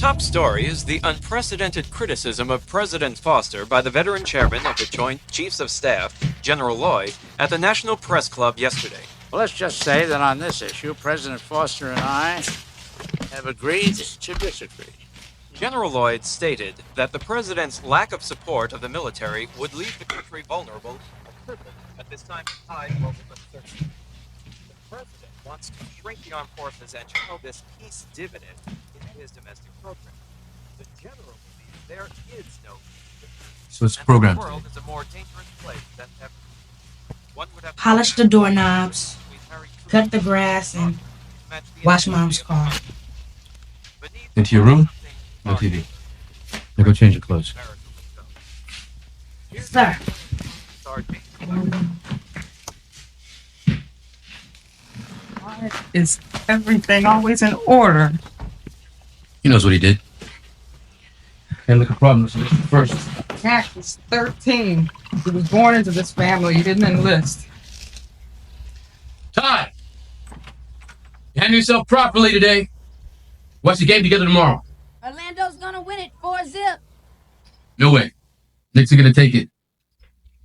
top story is the unprecedented criticism of President Foster by the veteran chairman of the Joint Chiefs of Staff, General Lloyd, at the National Press Club yesterday. Well, let's just say that on this issue, President Foster and I have agreed to disagree. General Lloyd stated that the president's lack of support of the military would leave the country vulnerable at this time of high global uncertainty. The president wants to shrink the armed forces and channel this peace dividend into his domestic program. The general believes there is no peace. So it's programmed. The world is a more dangerous place than ever. One would have Polish the doorknobs, cut the grass, and wash mom's car. Into your room? No TV. Now go change your clothes. Sir. Why is everything always in order? He knows what he did. Can't look a problem first. Jack was 13. He was born into this family. He didn't enlist. Todd! You handle yourself properly today. Watch the game together tomorrow. Orlando's gonna win it 4-0. No way. Knicks are gonna take it.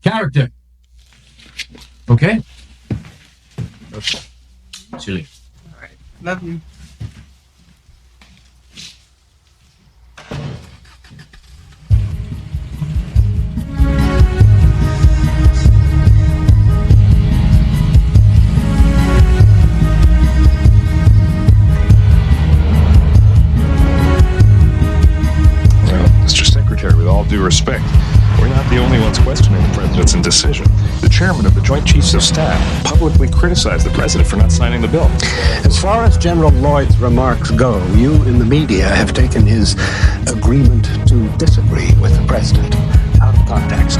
Character. Okay? Okay. See you later. All right. Love you. With all due respect, we're not the only ones questioning the president's indecision. The chairman of the Joint Chiefs of Staff publicly criticized the president for not signing the bill. As far as General Lloyd's remarks go, you in the media have taken his agreement to disagree with the president out of context.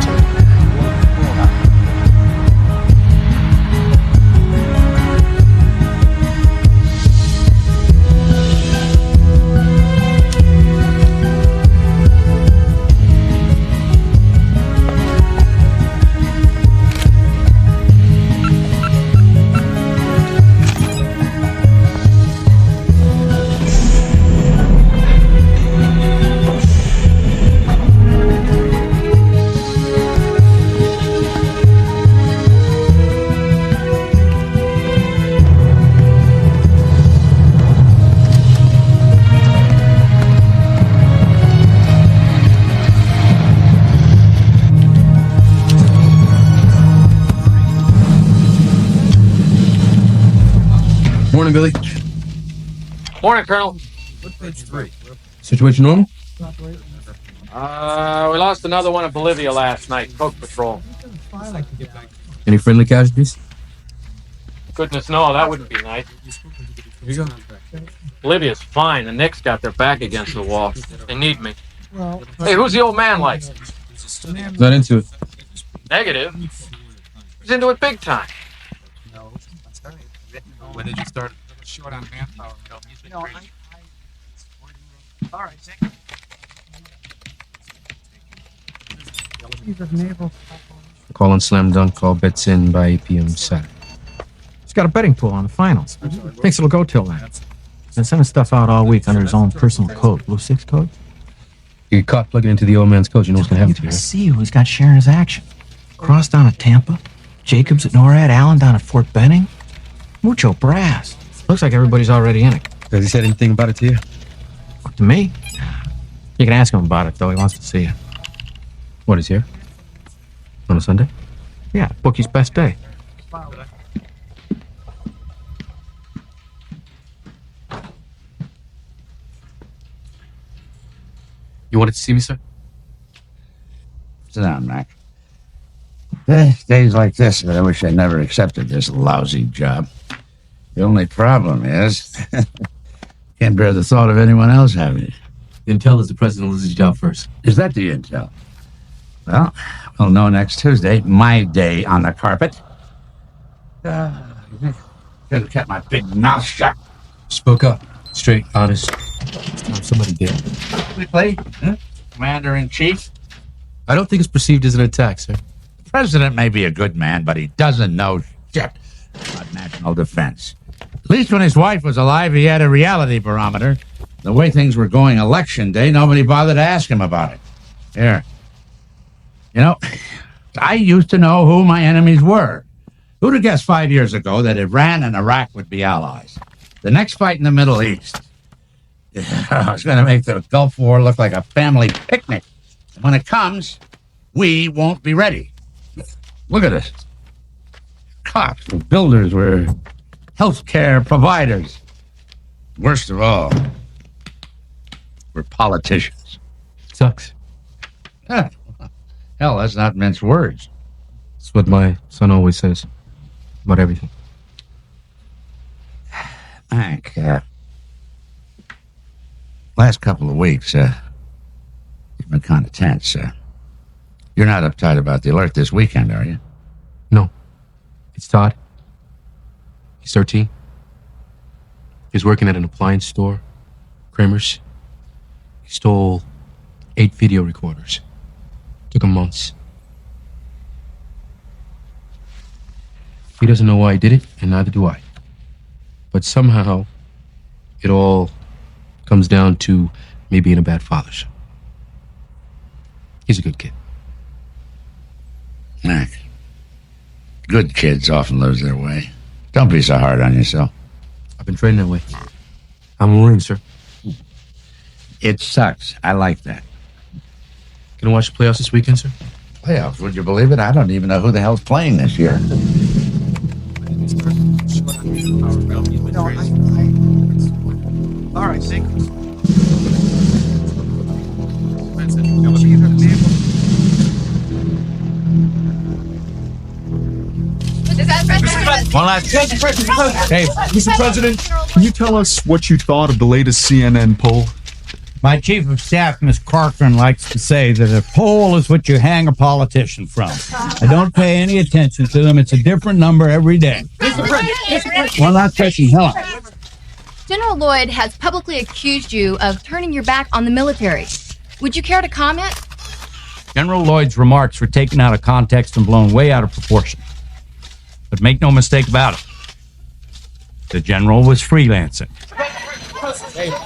Morning, Billy. Morning, Colonel. Page 3. Situation normal? We lost another one in Bolivia last night. Coke patrol. Any friendly casualties? Goodness, no, that wouldn't be nice. Here you go. Bolivia's fine. The Knicks got their back against the wall. They need me. Hey, who's the old man like? Not into it. Negative. He's into it big time. When did you start? Short on manpower. All right, thank you. Call on Slam Dunk. All bets in by 8 p.m. Saturday. He's got a betting pool on the finals. Thinks it'll go till then. Been sending stuff out all week under his own personal code. Blue 6 code? You get caught plugging into the old man's code, you know what's gonna happen to you. See who he's got sharing his action. Cross down at Tampa, Jacobs at NORAD, Allen down at Fort Benning. Mucho brass. Looks like everybody's already in it. Has he said anything about it to you? To me? You can ask him about it, though. He wants to see you. What, is here? On a Sunday? Yeah, bookie's best day. You wanted to see me, sir? Sit down, Mac. Days like this, I wish I never accepted this lousy job. The only problem is, can't bear the thought of anyone else having it. The intel is the president will lose his job first. Is that the intel? Well, we'll know next Tuesday, my day on the carpet. Should have kept my big mouth shut. Spoke up. Straight, honest. It's time somebody did. We play, huh? Commander-in-Chief? I don't think it's perceived as an attack, sir. The president may be a good man, but he doesn't know shit about national defense. At least when his wife was alive, he had a reality barometer. The way things were going election day, nobody bothered to ask him about it. Here. You know, I used to know who my enemies were. Who'd have guessed 5 years ago that Iran and Iraq would be allies? The next fight in the Middle East. It's going to make the Gulf War look like a family picnic. And when it comes, we won't be ready. Look at us. Cops, we're builders, we're healthcare providers. Worst of all, we're politicians. Sucks. Hell, that's not mince words. That's what my son always says about everything. Hank, last couple of weeks, you've been kind of tense. You're not uptight about the alert this weekend, are you? No. It's Todd. He's 13. He's working at an appliance store, Kramer's. He stole 8 video recorders. Took him months. He doesn't know why he did it, and neither do I. But somehow, it all comes down to me being a bad father. So he's a good kid. Hank, good kids often lose their way. Don't be so hard on yourself. I've been training that way. I'm a Marine, sir. It sucks. I like that. Gonna watch the playoffs this weekend, sir? Playoffs, would you believe it? I don't even know who the hell's playing this year. All right, thank you. One last Hey, Mr. President, can you tell us what you thought of the latest CNN poll? My chief of staff, Miss Corcoran, likes to say that a poll is what you hang a politician from. I don't pay any attention to them. It's a different number every day. One last question. Helen. General Lloyd has publicly accused you of turning your back on the military. Would you care to comment? General Lloyd's remarks were taken out of context and blown way out of proportion. But make no mistake about it. The general was freelancing.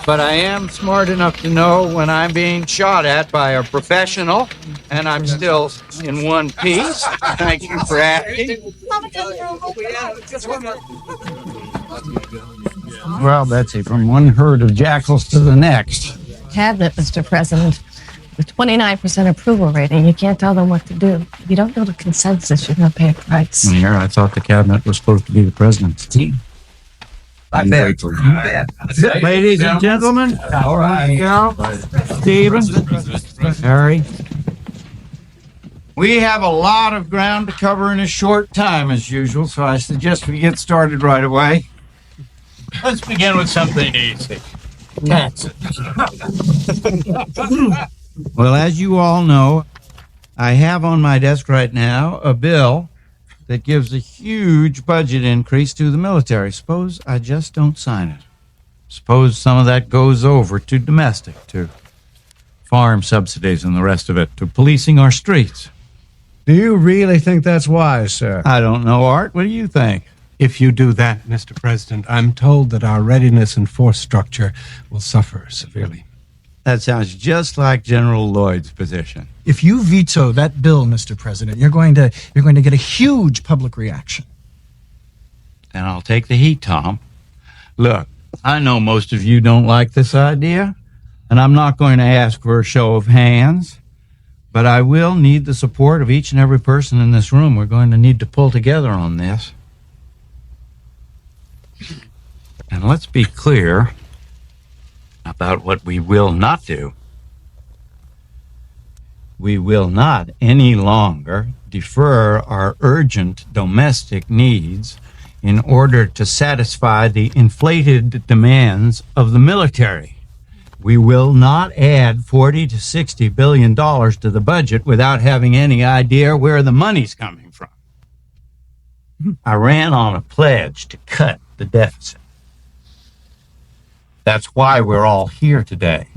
But I am smart enough to know when I'm being shot at by a professional, and I'm still in one piece. Thank you for asking. Well, Betsy, from one herd of jackals to the next. Cabinet, Mr. President. With 29% approval rating, you can't tell them what to do. If you don't build a consensus, you're going to pay a price. Here, I thought the cabinet was supposed to be the president's team. Ladies and gentlemen, all right, Stephen, Harry, we have a lot of ground to cover in a short time, as usual, so I suggest we get started right away. Let's begin with something easy. Taxes. Well, as you all know, I have on my desk right now a bill that gives a huge budget increase to the military. Suppose I just don't sign it. Suppose some of that goes over to domestic, to farm subsidies and the rest of it, to policing our streets. Do you really think that's wise, sir? I don't know, Art. What do you think? If you do that, Mr. President, I'm told that our readiness and force structure will suffer severely. That sounds just like General Lloyd's position. If you veto that bill, Mr. President, you're going to get a huge public reaction. Then I'll take the heat, Tom. Look, I know most of you don't like this idea, and I'm not going to ask for a show of hands, but I will need the support of each and every person in this room. We're going to need to pull together on this. And let's be clear about what we will not do. We will not any longer defer our urgent domestic needs in order to satisfy the inflated demands of the military. We will not add $40 to $60 billion to the budget without having any idea where the money's coming from. I ran on a pledge to cut the deficit. That's why we're all here today.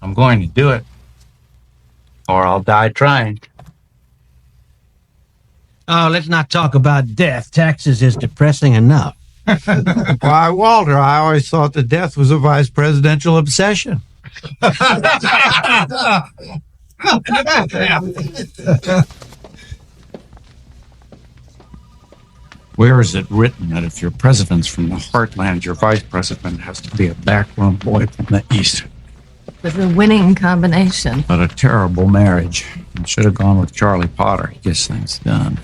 I'm going to do it, or I'll die trying. Oh, let's not talk about death. Taxes is depressing enough. Why, Walter, I always thought that death was a vice presidential obsession. Where is it written that if your president's from the heartland, your vice president has to be a backroom boy from the east? With a winning combination. But a terrible marriage. I should have gone with Charlie Potter. He gets things done.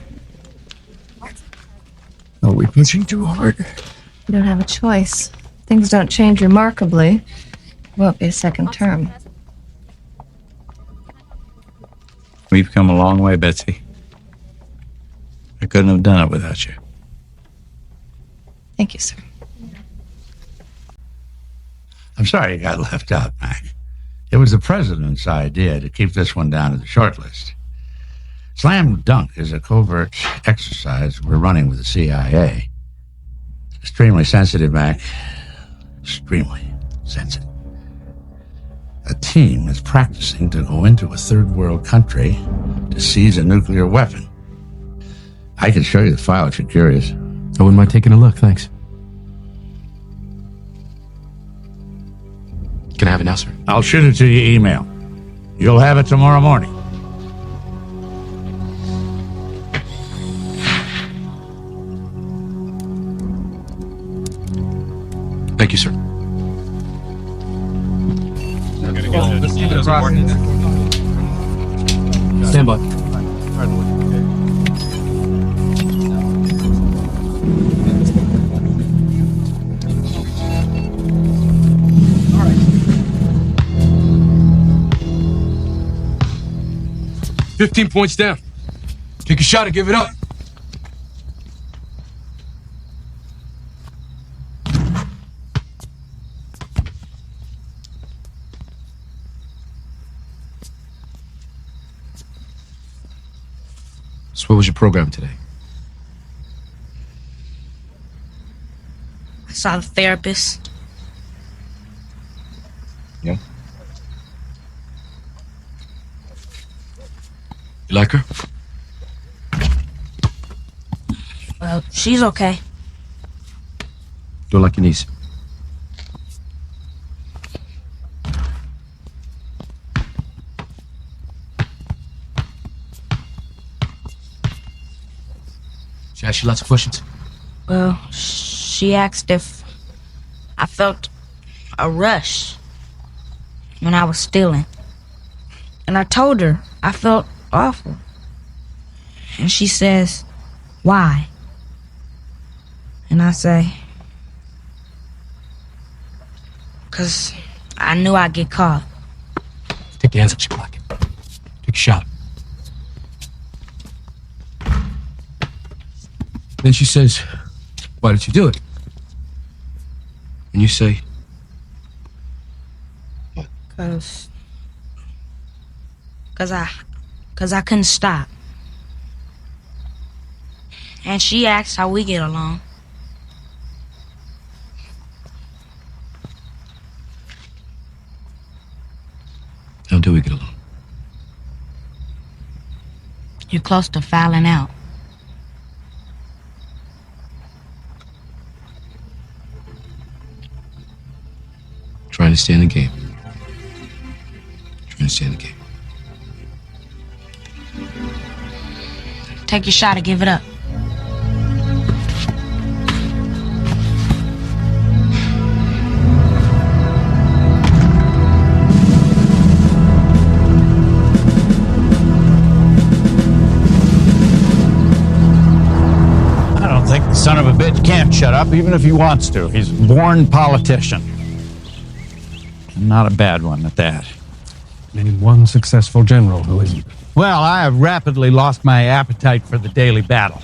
Are we pushing too hard? You don't have a choice. Things don't change remarkably. It won't be a second term. We've come a long way, Betsy. I couldn't have done it without you. Thank you, sir. I'm sorry you got left out, Mac. It was the president's idea to keep this one down to the short list. Slam Dunk is a covert exercise we're running with the CIA. Extremely sensitive, Mac. Extremely sensitive. A team is practicing to go into a third world country to seize a nuclear weapon. I can show you the file if you're curious. I wouldn't mind taking a look, thanks. Can I have it now, sir? I'll shoot it to your email. You'll have it tomorrow morning. Thank you, sir. Stand by. 15 points down. Take a shot and give it up. So what was your program today? I saw the therapist. Yeah. You like her? Well, she's okay. Do it like your niece. She asked you lots of questions? Well, she asked if I felt a rush when I was stealing. And I told her I felt awful. And she says, why? And I say, 'cause I knew I'd get caught. Take the hands up, Shaquille. Take a shot. Then she says, why did you do it? And you say, 'Cause I couldn't stop. And she asked how we get along. how do we get along? You're close to fouling out. Trying to stay in the game. Trying to stay in the game. Take your shot and give it up. I don't think the son of a bitch can't shut up, even if he wants to. He's a born politician. And not a bad one at that. Name one successful general who isn't. Well, I have rapidly lost my appetite for the daily battle.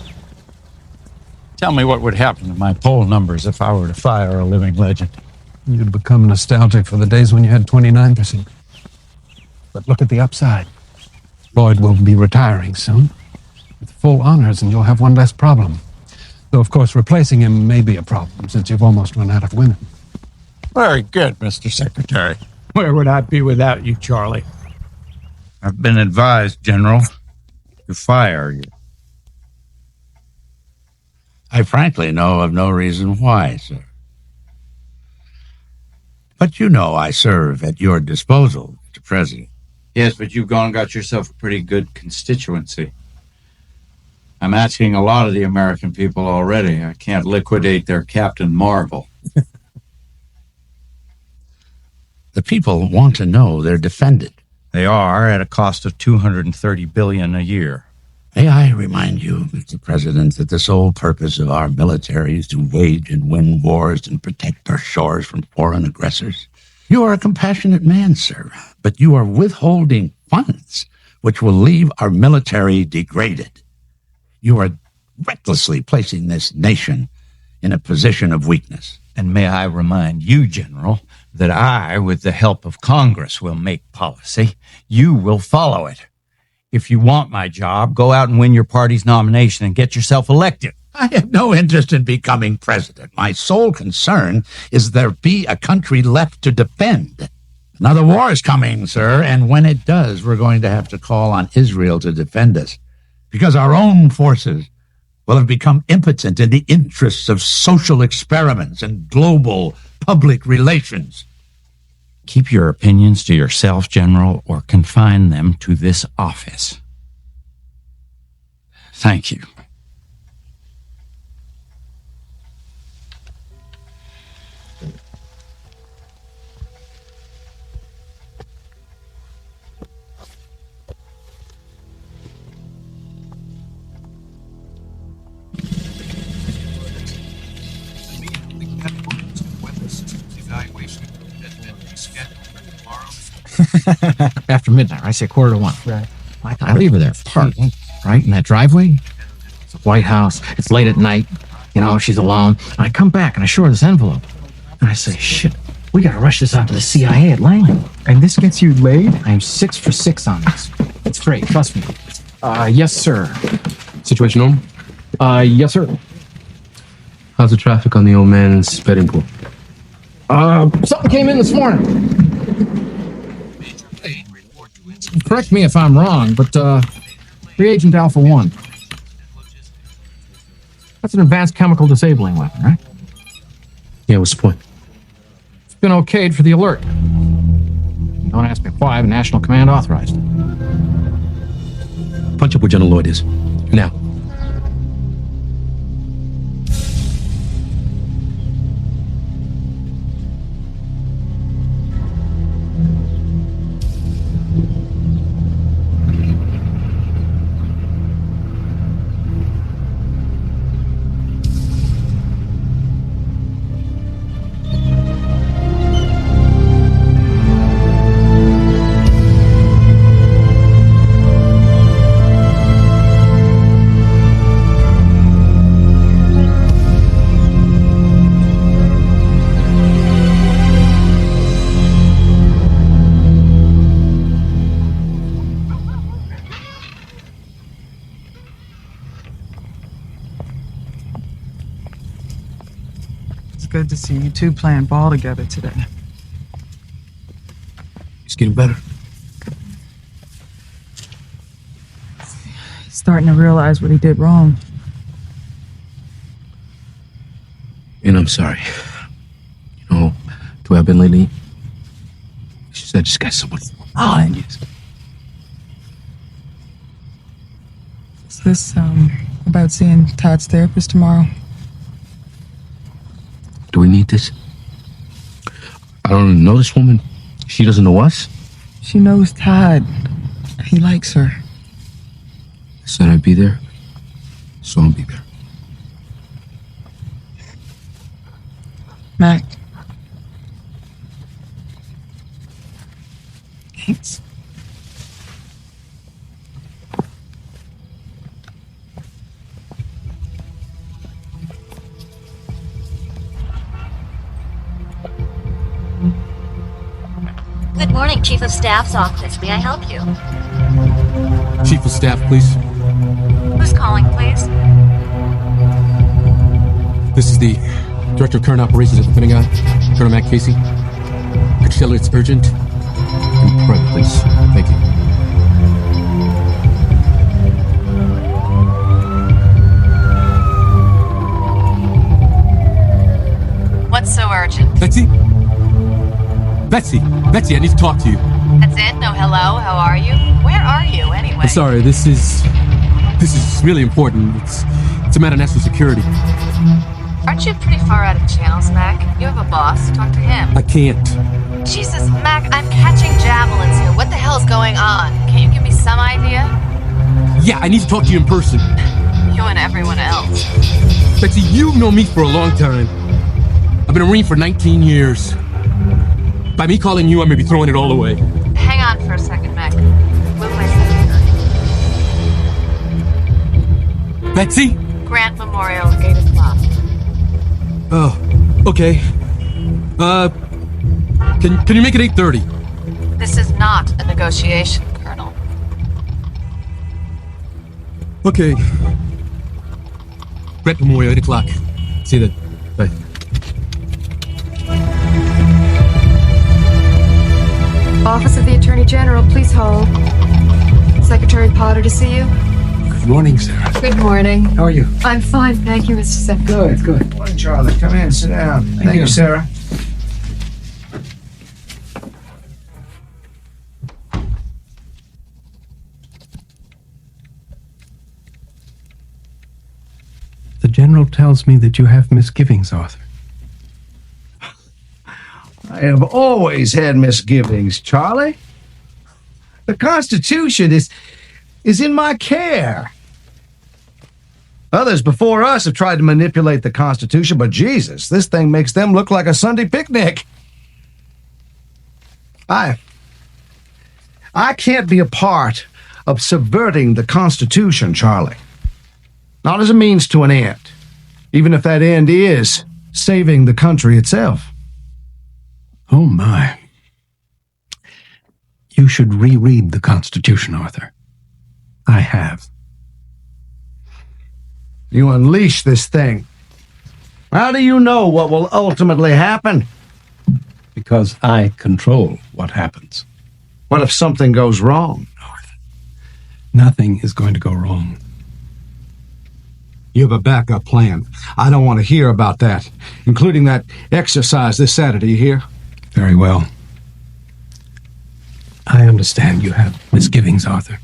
Tell me what would happen to my poll numbers if I were to fire a living legend. You'd become nostalgic for the days when you had 29%. But look at the upside. Lloyd will be retiring soon, with full honors, and you'll have one less problem. Though, of course, replacing him may be a problem, since you've almost run out of women. Very good, Mr. Secretary. Where would I be without you, Charlie? I've been advised, General, to fire you. I frankly know of no reason why, sir. But you know I serve at your disposal, Mr. President. Yes, but you've gone and got yourself a pretty good constituency. I'm asking a lot of the American people already. I can't liquidate their Captain Marvel. The people want to know they're defended. They are at a cost of $230 billion a year. May I remind you, Mr. President, that the sole purpose of our military is to wage and win wars and protect our shores from foreign aggressors? You are a compassionate man, sir, but you are withholding funds which will leave our military degraded. You are recklessly placing this nation in a position of weakness. And may I remind you, General, that I, with the help of Congress, will make policy. You will follow it. If you want my job, go out and win your party's nomination and get yourself elected. I have no interest in becoming president. My sole concern is there be a country left to defend. Another war is coming, sir, and when it does, we're going to have to call on Israel to defend us, because our own forces will have become impotent in the interests of social experiments and global public relations. Keep your opinions to yourself, General, or confine them to this office. Thank you. After midnight, I say 1:45. Right. I leave her there, parked, right in that driveway. It's a White House. It's late at night. You know, she's alone. And I come back and I show her this envelope. And I say, shit, we gotta rush this out to the CIA at Langley. And this gets you laid? I am 6 for 6 on this. It's great, trust me. Yes, sir. Situation normal? Yes, sir. How's the traffic on the old man's betting pool? Something came in this morning. Correct me if I'm wrong, but reagent Alpha 1. That's an advanced chemical disabling weapon, right? Yeah, what's the point? It's been okayed for the alert. Don't ask me why, the National Command authorized it. Punch up where General Lloyd is. Now. Good to see you two playing ball together today. He's getting better. He's starting to realize what he did wrong. And I'm sorry. You know, the way I've been lately, she said I just got so much behind you. Is this, about seeing Todd's therapist tomorrow? Do we need this? I don't know this woman. She doesn't know us. She knows Todd. He likes her. I said I'd be there, so I'll be there. Mac. Thanks. Good morning, Chief of Staff's office. May I help you? Chief of Staff, please. Who's calling, please? This is the Director of Current Operations at the Pentagon, Colonel Matt Casey. Could you tell her it's urgent? And private, please. Thank you. Betsy, I need to talk to you. That's it? No hello? How are you? Where are you, anyway? I'm sorry, this is really important. It's a matter of national security. Aren't you pretty far out of channels, Mac? You have a boss. Talk to him. I can't. Jesus, Mac, I'm catching javelins here. What the hell's going on? Can't you give me some idea? Yeah, I need to talk to you in person. You and everyone else. Betsy, you've known me for a long time. I've been a Marine for 19 years. By me calling you, I may be throwing it all away. Hang on for a second, Mac. Move my secretary. Betsy? Grant Memorial, 8 o'clock. Oh, okay. Can you make it 8:30? This is not a negotiation, Colonel. Okay. Grant Memorial, 8 o'clock. See you then. Bye. Office of the Attorney General, please hold. Secretary Potter to see you. Good morning, Sarah. Good morning. How are you? I'm fine, thank you, Mr. Secretary. Good. Morning, Charlie. Come in, sit down. Thank you, Sarah. The General tells me that you have misgivings, Arthur. I have always had misgivings, Charlie. The Constitution is in my care. Others before us have tried to manipulate the Constitution, but Jesus, this thing makes them look like a Sunday picnic. I can't be a part of subverting the Constitution, Charlie. Not as a means to an end, even if that end is saving the country itself. Oh, my. You should reread the Constitution, Arthur. I have. You unleash this thing. How do you know what will ultimately happen? Because I control what happens. What if something goes wrong? Arthur, nothing is going to go wrong. You have a backup plan. I don't want to hear about that, including that exercise this Saturday, you hear? Very well. I understand you have misgivings, Arthur.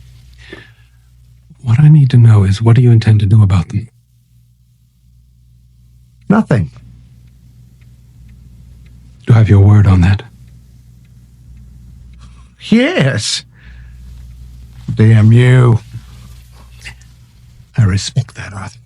What I need to know is, what do you intend to do about them? Nothing. Do I have your word on that? Yes. Damn you. I respect that, Arthur.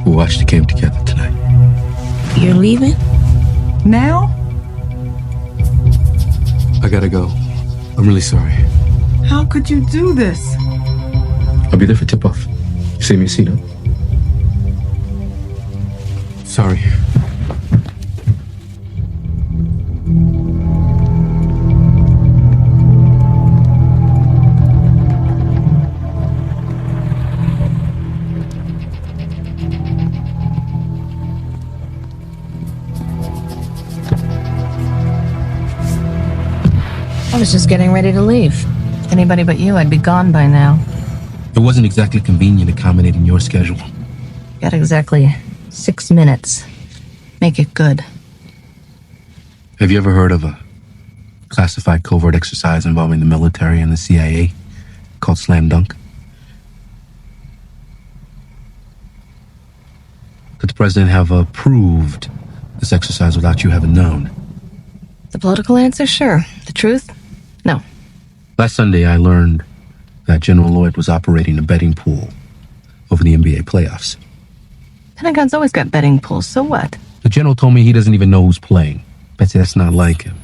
We'll watch the game together tonight. You're leaving? Now? I gotta go. I'm really sorry. How could you do this? I'll be there for tip-off. Save me a seat, huh? Sorry. I was just getting ready to leave. Anybody but you, I'd be gone by now. It wasn't exactly convenient accommodating your schedule. Got exactly 6 minutes. Make it good. Have you ever heard of a classified covert exercise involving the military and the CIA called Slam Dunk? Could the president have approved this exercise without you having known? The political answer, sure. The truth? No. Last Sunday, I learned that General Lloyd was operating a betting pool over the NBA playoffs. Pentagon's always got betting pools, so what? The general told me he doesn't even know who's playing. Betsy, that's not like him.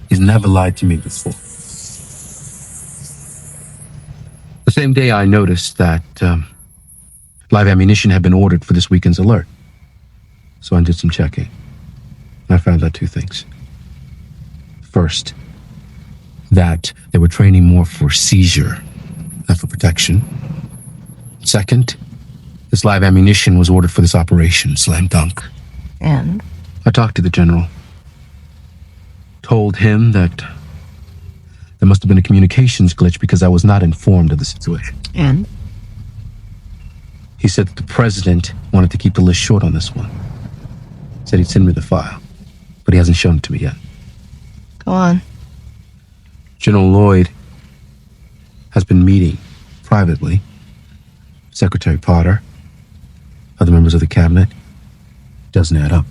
He's never lied to me before. The same day, I noticed that live ammunition had been ordered for this weekend's alert. So I did some checking. And I found out 2 things. First, that they were training more for seizure than for protection. Second, This live ammunition was ordered for this operation. Slam dunk. And? I talked to the general. Told him that there must have been a communications glitch because I was not informed of the situation. And? He said that the president wanted to keep the list short on this one. Said he'd send me the file, but he hasn't shown it to me yet. Go on. General Lloyd has been meeting privately Secretary Potter, other members of the cabinet. Doesn't add up.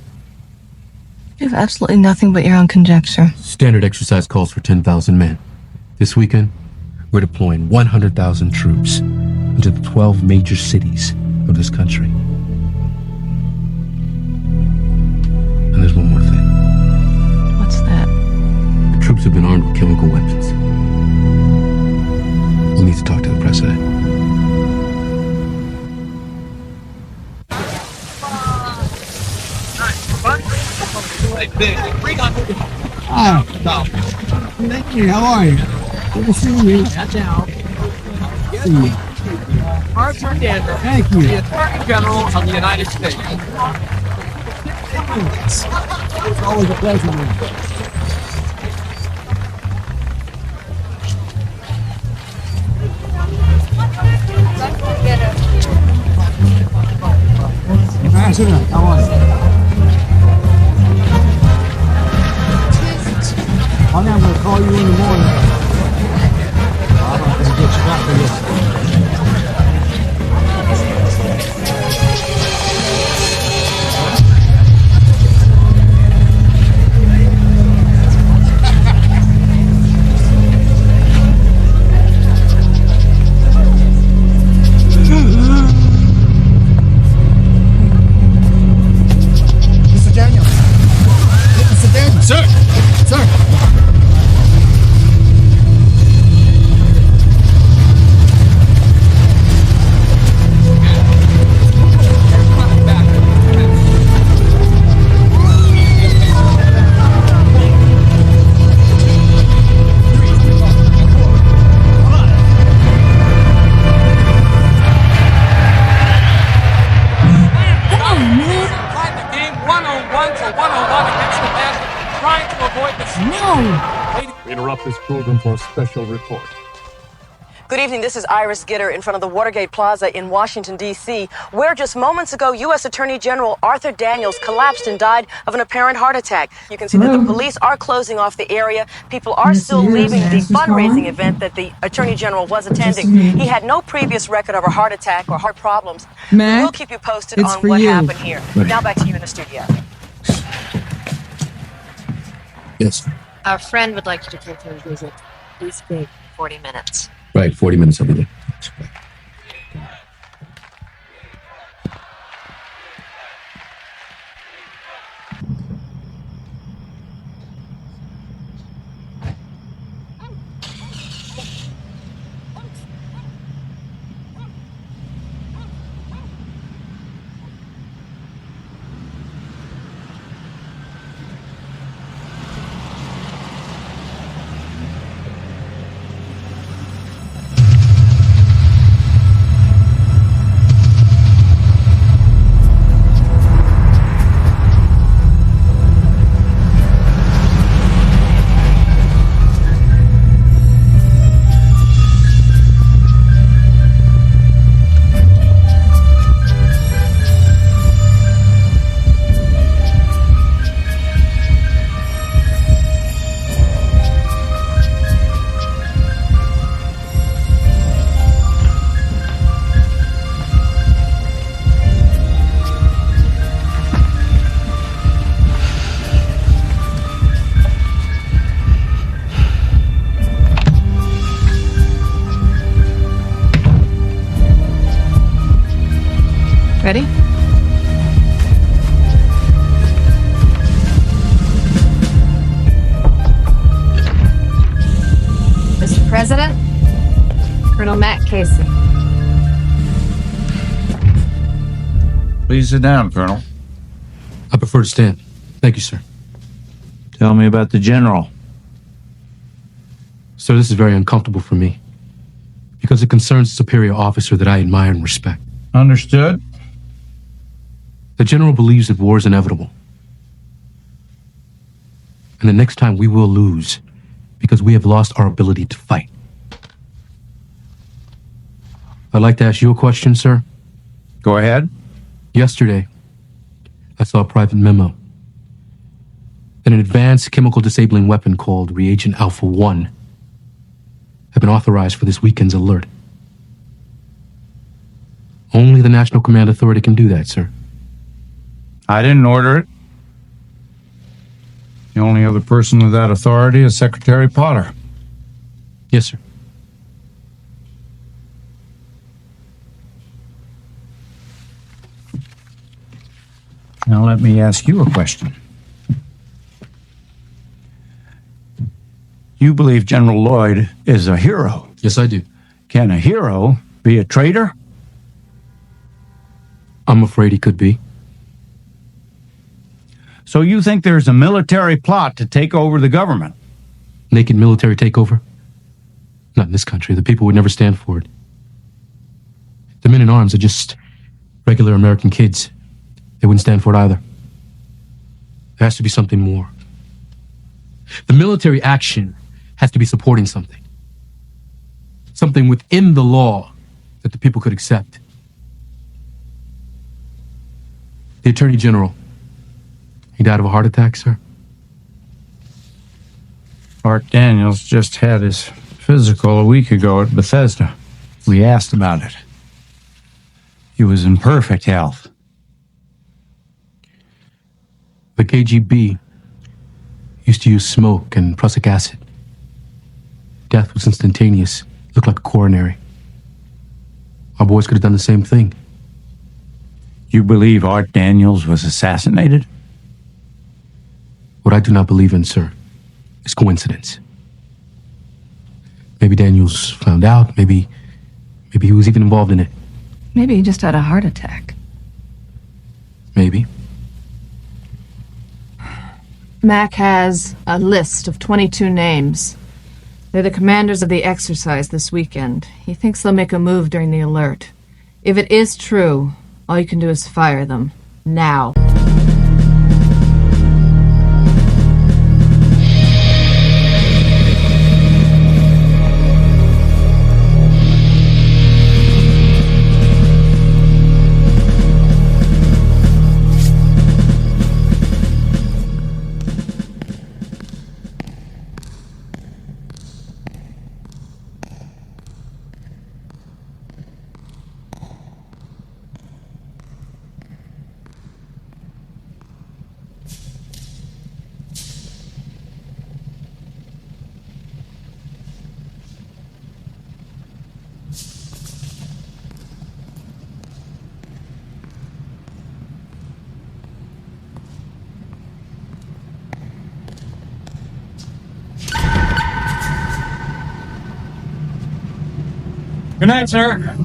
You have absolutely nothing but your own conjecture. Standard exercise calls for 10,000 men. This weekend, we're deploying 100,000 troops into the 12 major cities of this country. And there's one more thing. What's that? The troops have been armed with chemical weapons. We need to talk to the president. Hi. Thank you. How are you? Good to see you. That's out. See you. Arthur Daniels. Thank you. The Attorney General of the United States. It's always a pleasure, man. Ambassador, how are you? I'm going to call you in the morning. I'm going to get you back for this. Mr. Daniel. Mr. Daniel. Sir. Sir. We interrupt this program for a special report. Good evening. This is Iris Gitter in front of the Watergate Plaza in Washington, D.C., where just moments ago, U.S. Attorney General Arthur Daniels collapsed and died of an apparent heart attack. You can see that the police are closing off the area. People are still leaving the fundraising event that the Attorney General was attending. He had no previous record of a heart attack or heart problems. Mac, We'll keep you posted it's on for what you. happened here. Now back to you in the studio. Yes. Our friend would like you to take him visit. Please wait 40 minutes. Right, 40 minutes over there. Ready? Mr. President, Colonel Matt Casey. Please sit down, Colonel. I prefer to stand. Thank you, sir. Tell me about the general. Sir, this is very uncomfortable for me because it concerns a superior officer that I admire and respect. Understood. The general believes that war is inevitable. And the next time we will lose because we have lost our ability to fight. I'd like to ask you a question, sir. Go ahead. Yesterday, I saw a private memo that an advanced chemical disabling weapon called Reagent Alpha 1 had been authorized for this weekend's alert. Only the National Command Authority can do that, sir. I didn't order it. The only other person with that authority is Secretary Potter. Yes, sir. Now let me ask you a question. You believe General Lloyd is a hero? Yes, I do. Can a hero be a traitor? I'm afraid he could be. So you think there's a military plot to take over the government? Naked military takeover? Not in this country. The people would never stand for it. The men in arms are just regular American kids. They wouldn't stand for it either. There has to be something more. The military action has to be supporting something. Something within the law that the people could accept. The Attorney General, he died of a heart attack, sir? Art Daniels just had his physical a week ago at Bethesda. We asked about it. He was in perfect health. The KGB used to use smoke and prussic acid. Death was instantaneous. Looked like a coronary. Our boys could have done the same thing. You believe Art Daniels was assassinated? What I do not believe in, sir, is coincidence. Maybe Daniels found out. Maybe he was even involved in it. Maybe he just had a heart attack. Maybe. Mac has a list of 22 names. They're the commanders of the exercise this weekend. He thinks they'll make a move during the alert. If it is true, all you can do is fire them. Now. Good night, sir.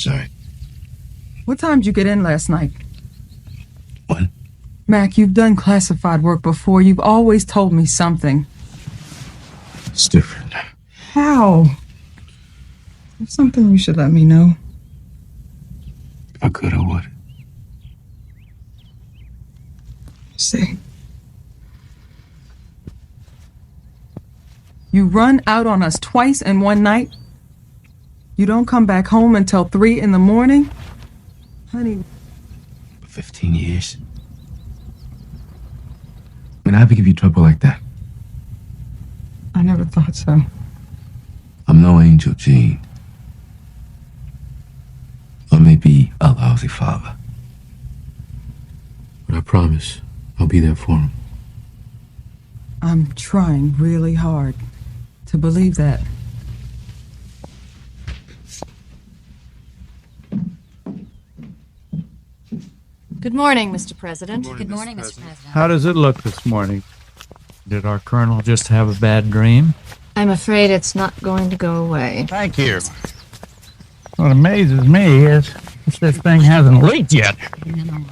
Sorry. What time did you get in last night? What? Mac, you've done classified work before. You've always told me something. It's different. How? There's something you should let me know. If I could, I would. See? You run out on us twice in one night? You don't come back home until 3 in the morning? Honey. 15 years. And I ever give you trouble like that? I never thought so. I'm no angel, Gene. I may be a lousy father. But I promise I'll be there for him. I'm trying really hard to believe that. Good morning, Mr. President. Good morning, Mr. President. How does it look this morning? Did our colonel just have a bad dream? I'm afraid it's not going to go away. Thank you. What amazes me is this thing hasn't leaked yet. I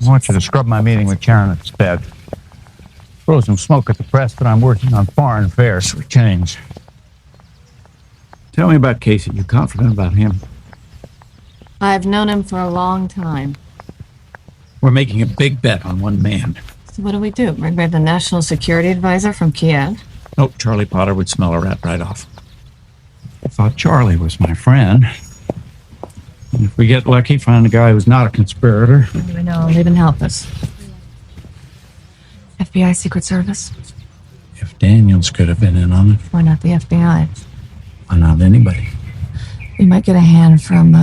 want you to scrub my meeting with Karen instead. Throw some smoke at the press that I'm working on foreign affairs for a change. Tell me about Casey. You're confident about him? I've known him for a long time. We're making a big bet on one man. So what do we do? Bring back the National Security Advisor from Kiev? Oh, Charlie Potter would smell a rat right off. I thought Charlie was my friend. And if we get lucky, find a guy who's not a conspirator. I know, they can help us. FBI Secret Service? If Daniels could have been in on it, Why not the FBI? why not anybody? We might get a hand from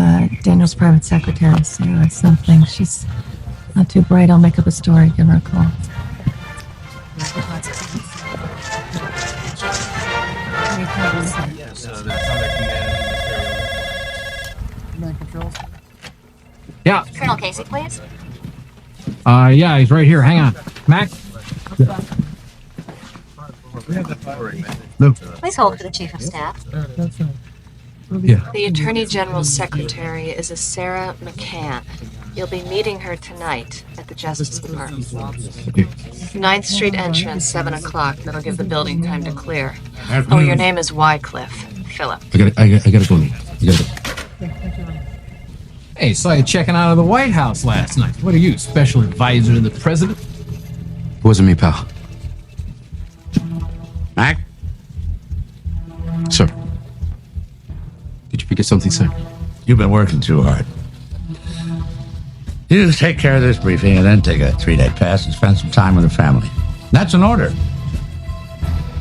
Daniel's private secretary, Sarah, or something. She's not too bright. I'll make up a story. Give her a call. Yeah. Colonel Casey, please. Yeah, he's right here. Hang on. Mac? Luke. Please hold for the Chief of Staff. Yeah. The Attorney General's secretary is a Sarah McCann. You'll be meeting her tonight at the Justice Department. 9th Street entrance, 7 o'clock. That'll give the building time to clear. Oh, your name is Wycliffe. Philip. I gotta go. You gotta go. Hey, saw you checking out of the White House last night. What are you, special advisor to the president? It wasn't me, pal. Mac? Sir. Did you forget something, sir? You've been working too hard. You just take care of this briefing and then take a 3-day pass and spend some time with the family. That's an order.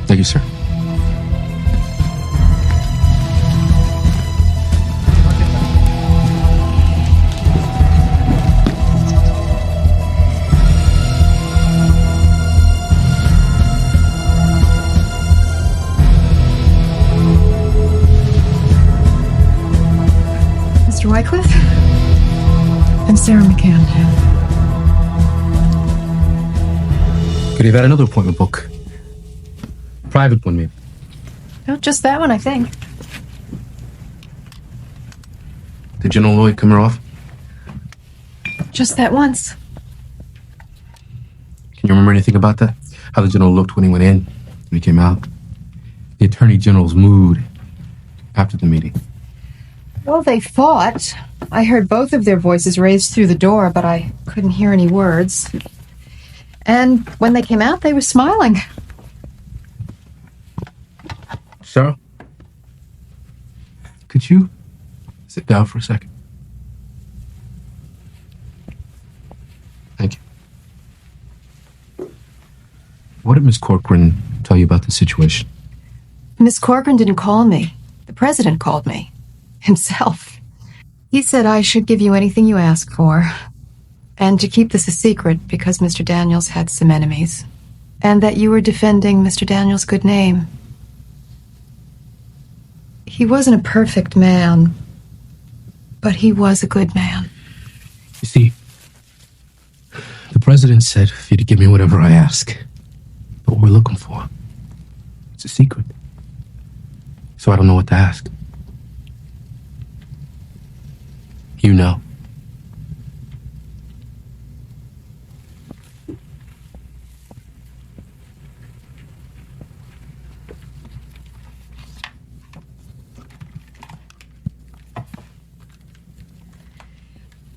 Thank you, sir. Mr. Wycliffe? I'm Sarah McCann. Could you have had another appointment book? Private one, maybe. No, just that one, I think. Did General Lloyd come her off? Just that once. Can you remember anything about that? How the general looked when he went in, when he came out? The Attorney General's mood after the meeting. Well, they fought. I heard both of their voices raised through the door, but I couldn't hear any words. And when they came out, they were smiling. Sarah? Could you sit down for a second? Thank you. What did Miss Corcoran tell you about the situation? Miss Corcoran didn't call me. The president called me. Himself. He said I should give you anything you ask for, and to keep this a secret because Mr. Daniels had some enemies, and that you were defending Mr. Daniels' good name. He wasn't a perfect man, but he was a good man. You see, the president said for you to give me whatever I ask. But what we're looking for, it's a secret. So I don't know what to ask. You know.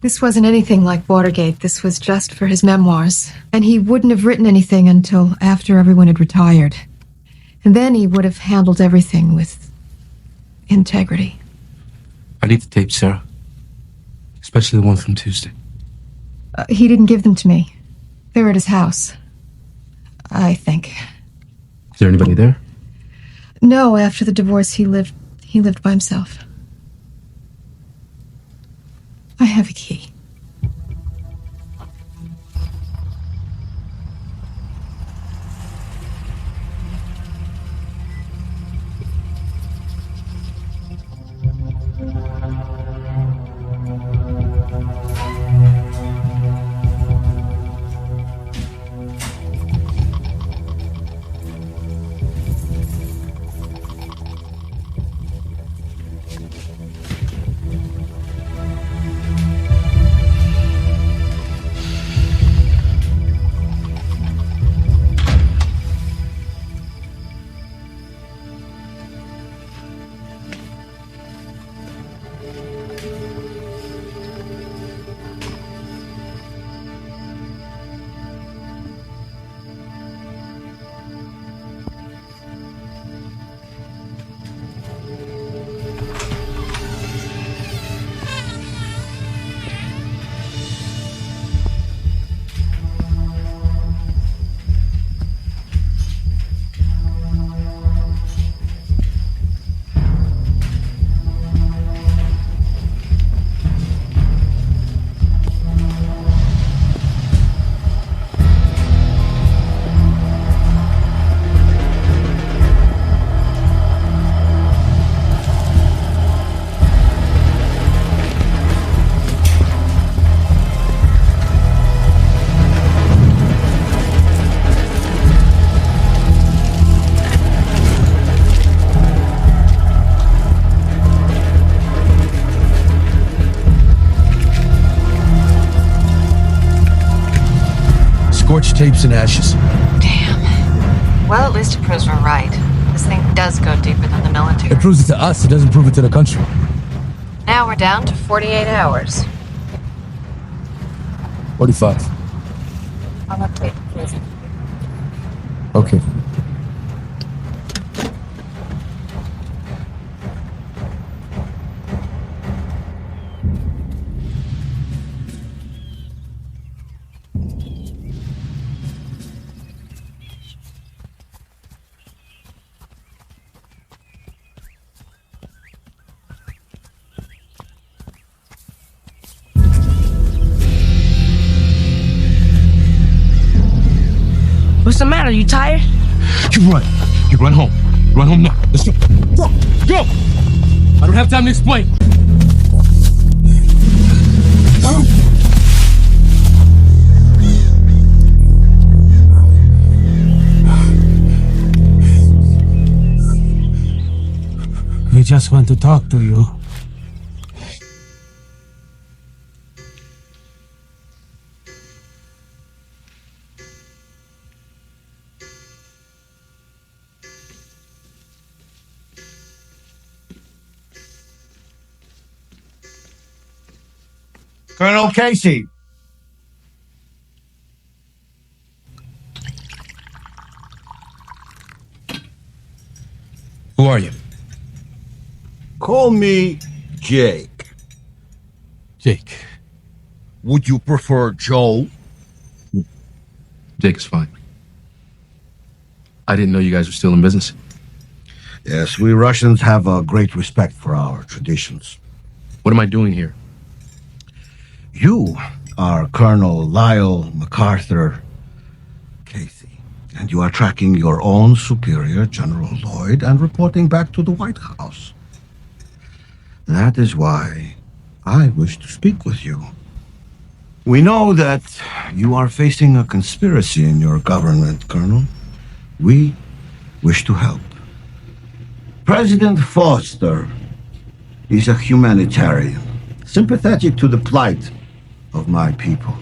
This wasn't anything like Watergate. This was just for his memoirs. And he wouldn't have written anything until after everyone had retired. And then he would have handled everything with integrity. I need the tape, Sarah. Especially the one from Tuesday. He didn't give them to me. They're at his house, I think. Is there anybody there? No, after the divorce, he lived by himself. I have a key. Scorched tapes and ashes. Well, at least it proves we're right. This thing does go deeper than the military. It proves it to us, it doesn't prove it to the country. Now we're down to 48 hours. 45. I'll update, please. Okay. What's the matter? You tired? You run. You run home. Run home now. Let's go. Go! Go! I don't have time to explain. We just want to talk to you. Colonel Casey. Who are you? Call me Jake. Jake. Would you prefer Joe? Jake's fine. I didn't know you guys were still in business. Yes, we Russians have a great respect for our traditions. What am I doing here? You are Colonel Lyle MacArthur Casey, and you are tracking your own superior, General Lloyd, and reporting back to the White House. That is why I wish to speak with you. We know that you are facing a conspiracy in your government, Colonel. We wish to help. President Foster is a humanitarian, sympathetic to the plight of my people.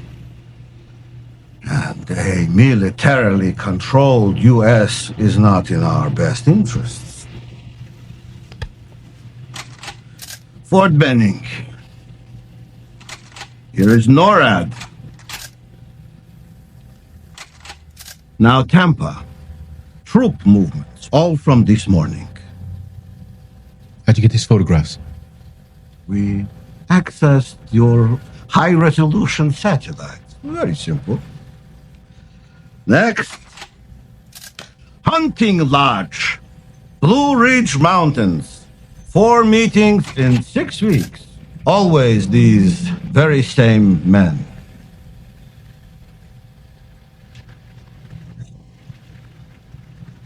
And a militarily controlled U.S. is not in our best interests. Fort Benning. Here is NORAD. Now Tampa. Troop movements, all from this morning. How'd you get these photographs? We accessed your high-resolution satellites. Very simple. Next. Hunting Lodge. Blue Ridge Mountains. 4 meetings in 6 weeks. Always these very same men.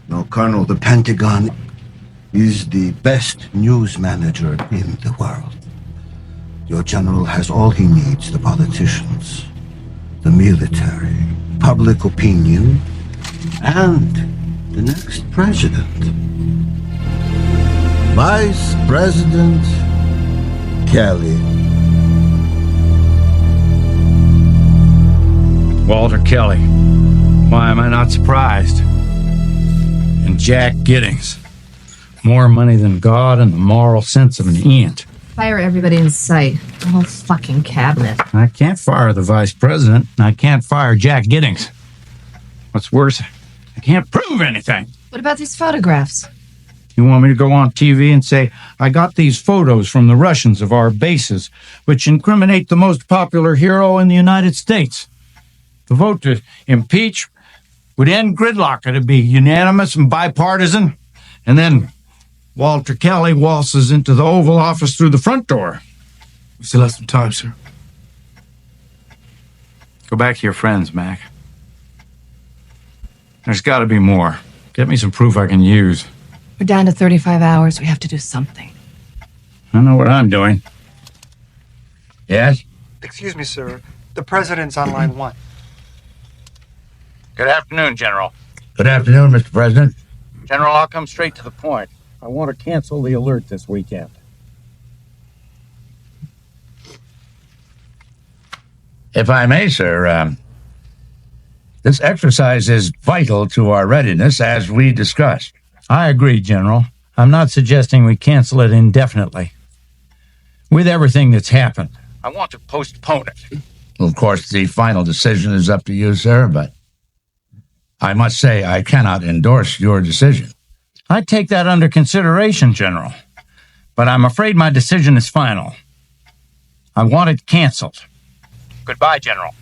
No, Colonel, the Pentagon is the best news manager in the world. Your general has all he needs: the politicians, the military, public opinion, and the next president. Vice President Kelly. Walter Kelly. Why am I not surprised? And Jack Giddings. More money than God and the moral sense of an ant. Fire everybody in sight. The whole fucking cabinet. I can't fire the vice president, and I can't fire Jack Giddings. What's worse, I can't prove anything. What about these photographs? You want me to go on TV and say, I got these photos from the Russians of our bases, which incriminate the most popular hero in the United States? The vote to impeach would end gridlock. It'd be unanimous and bipartisan. And then Walter Kelly waltzes into the Oval Office through the front door. We still have some time, sir. Go back to your friends, Mac. There's got to be more. Get me some proof I can use. We're down to 35 hours. We have to do something. I know what I'm doing. Yes? Excuse me, sir. The president's on line 1. Good afternoon, General. Good afternoon, Mr. President. General, I'll come straight to the point. I want to cancel the alert this weekend. If I may, sir, this exercise is vital to our readiness, as we discussed. I agree, General. I'm not suggesting we cancel it indefinitely. With everything that's happened, I want to postpone it. Of course, the final decision is up to you, sir, but I must say I cannot endorse your decision. I take that under consideration, General, but I'm afraid my decision is final. I want it canceled. Goodbye, General.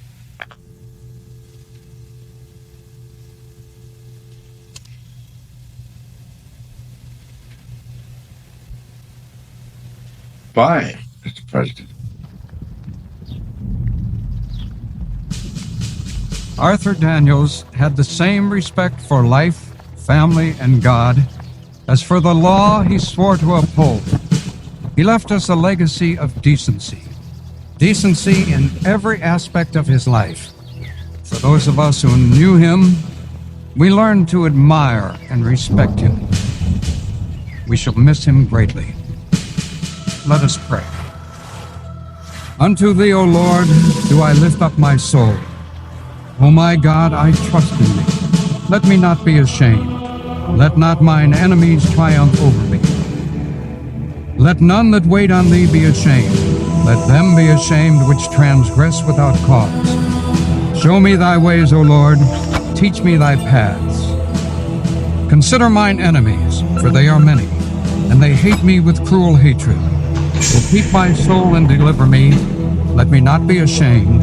Bye, Mr. President. Arthur Daniels had the same respect for life, family, and God as for the law he swore to uphold. He left us a legacy of decency. Decency in every aspect of his life. For those of us who knew him, we learned to admire and respect him. We shall miss him greatly. Let us pray. Unto thee, O Lord, do I lift up my soul. O my God, I trust in thee. Let me not be ashamed. Let not mine enemies triumph over me. Let none that wait on thee be ashamed. Let them be ashamed which transgress without cause. Show me thy ways, O Lord. Teach me thy paths. Consider mine enemies, for they are many, and they hate me with cruel hatred. So keep my soul and deliver me. Let me not be ashamed,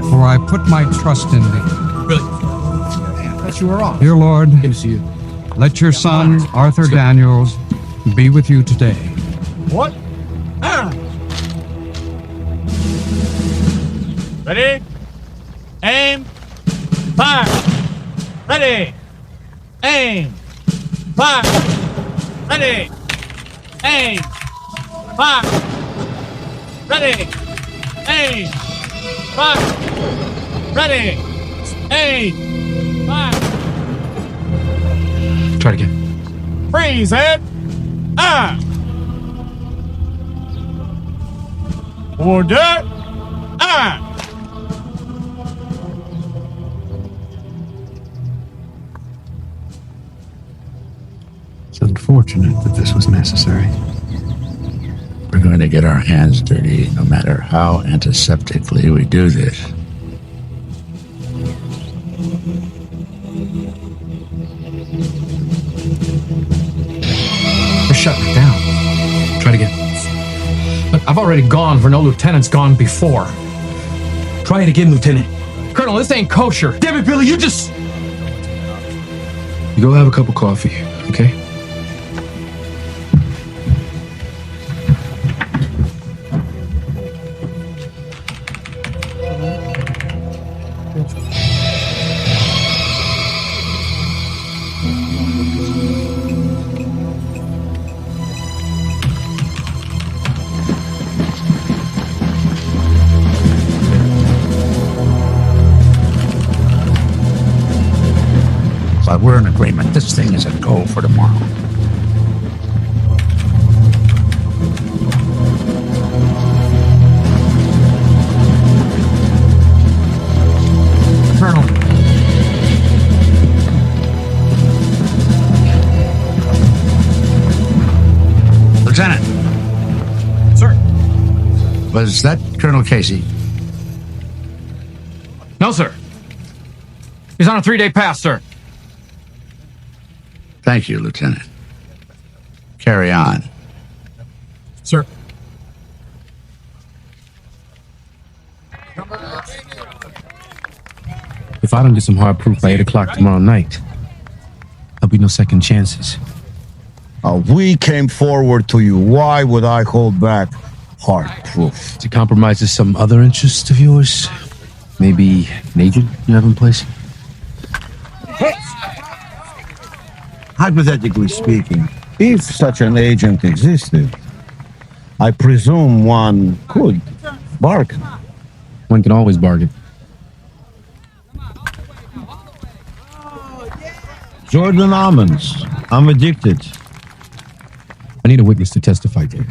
for I put my trust in thee. Really? I thought you were off. Dear Lord, Good to see you. let your son, Arthur Daniels, be with you today. What? Ready? Aim. Fire. Ready. Aim. Fire. Ready. Aim. Fire. Ready. Aim. Fire. Ready. Aim. Fire. Try it again. Freeze it. Order. It's unfortunate that this was necessary. For going to get our hands dirty, no matter how antiseptically we do this. They're shutting it down. Try it again. Look, I've already gone where no lieutenant's gone before. Try it again, Lieutenant. Colonel, this ain't kosher. Damn it, Billy, you just... You go have a cup of coffee, okay? But we're in agreement. This thing is a go for tomorrow. Colonel. Lieutenant. Sir. Was that Colonel Casey? No, sir. He's on a 3-day pass, sir. Thank you, Lieutenant. Carry on. Sir. If I don't get some hard proof by 8 o'clock tomorrow night, there'll be no second chances. We came forward to you. Why would I hold back hard proof? It compromises some other interest of yours? Maybe an agent you have in place? Hypothetically speaking, if such an agent existed, I presume one could bargain. One can always bargain. Jordan almonds. I'm addicted. I need a witness to testify to.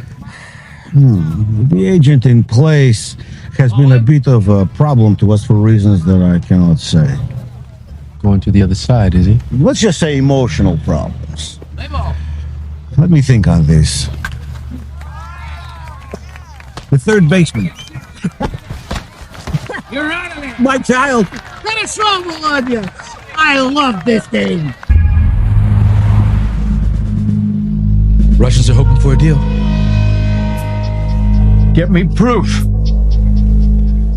The agent in place has been a bit of a problem to us for reasons that I cannot say. Going to the other side, is he? Let's just say emotional problems. Let me think on this. The third baseman. You're out of there. My child. Let us rumble on you. I love this game. Russians are hoping for a deal. Get me proof.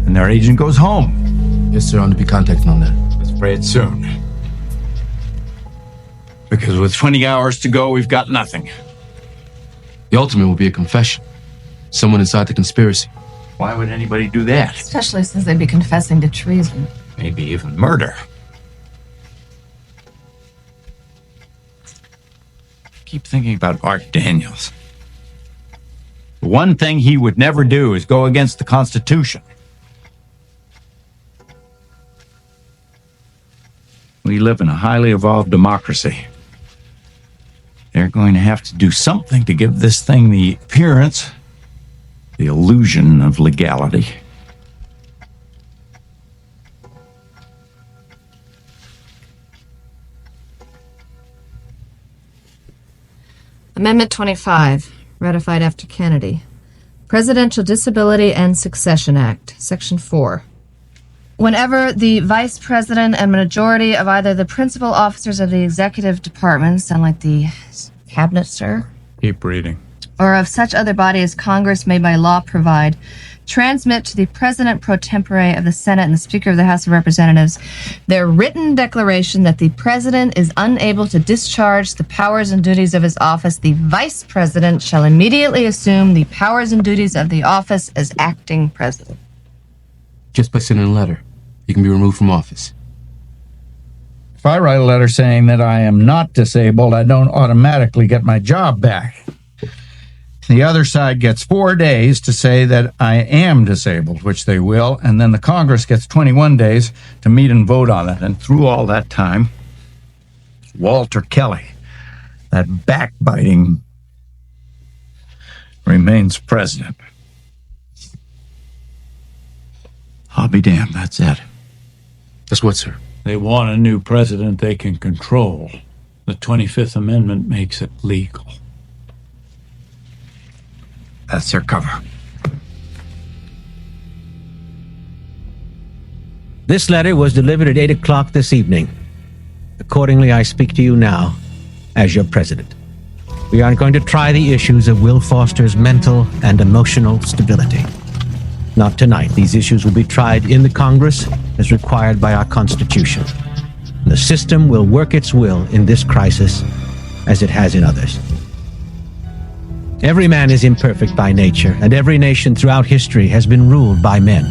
And their agent goes home. Yes, sir. I'm to be contacting on that. Let's pray it soon. Because with 20 hours to go, we've got nothing. The ultimate will be a confession. Someone inside the conspiracy. Why would anybody do that? Especially since they'd be confessing to treason. Maybe even murder. Keep thinking about Art Daniels. The one thing he would never do is go against the Constitution. We live in a highly evolved democracy. They're going to have to do something to give this thing the appearance, the illusion of legality. Amendment 25, ratified after Kennedy. Presidential Disability and Succession Act, Section 4. Whenever the Vice President and majority of either the principal officers of the executive department, sound like the cabinet, sir, Keep reading. or of such other body as Congress may by law provide, transmit to the President pro tempore of the Senate and the Speaker of the House of Representatives their written declaration that the President is unable to discharge the powers and duties of his office, the Vice President shall immediately assume the powers and duties of the office as acting President. Just by sending a letter, you can be removed from office. If I write a letter saying that I am not disabled, I don't automatically get my job back. The other side gets 4 days to say that I am disabled, which they will, and then the Congress gets 21 days to meet and vote on it. And through all that time, Walter Kelly, that backbiting, remains president. I'll be damned, that's it. That's what, sir? They want a new president they can control. The 25th Amendment makes it legal. That's their cover. This letter was delivered at 8 o'clock this evening. Accordingly, I speak to you now as your president. We are going to try the issues of Will Foster's mental and emotional stability. Not tonight. These issues will be tried in the Congress as required by our Constitution. The system will work its will in this crisis as it has in others. Every man is imperfect by nature, and every nation throughout history has been ruled by men.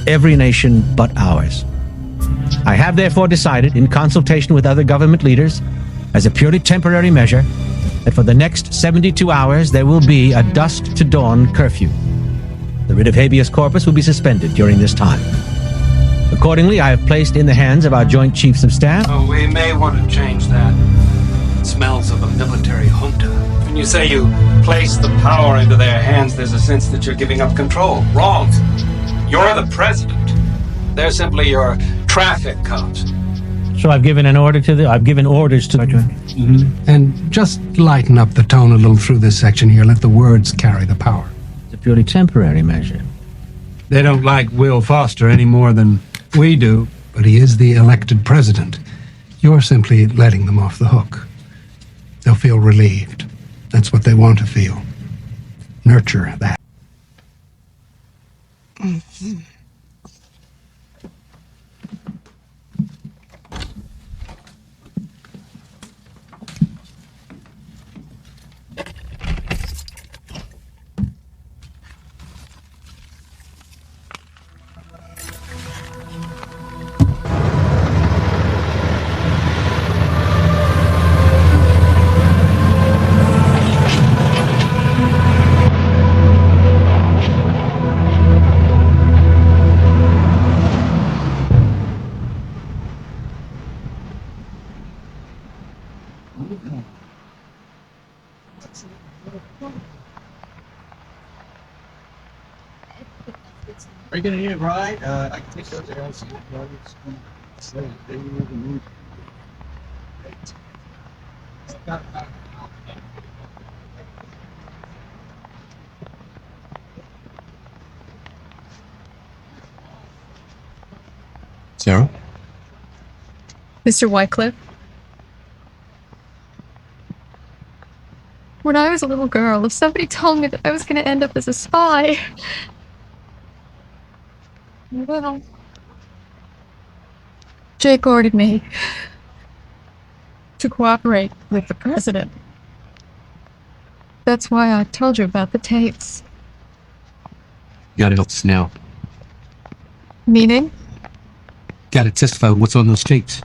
Every nation but ours. I have therefore decided, in consultation with other government leaders, as a purely temporary measure, that for the next 72 hours there will be a dusk to dawn curfew. The writ of habeas corpus will be suspended during this time. Accordingly, I have placed in the hands of our Joint Chiefs of Staff. Oh, we may want to change that. It smells of a military junta. When you say you place the power into their hands, there's a sense that you're giving up control. Wrong. You're the president. They're simply your traffic cops. So I've given orders to And just lighten up the tone a little through this section here. Let the words carry the power. It's a purely temporary measure. They don't like Will Foster any more than we do, but he is the elected president. You're simply letting them off the hook. They'll feel relieved. That's what they want to feel. Nurture that. Are you going to eat it right? I can take those arrows. Sarah? Mr. Wycliffe? When I was a little girl, if somebody told me that I was going to end up as a spy, well, Jake ordered me to cooperate with the president. That's why I told you about the tapes. You gotta help us now. Meaning? Gotta testify with what's on those tapes.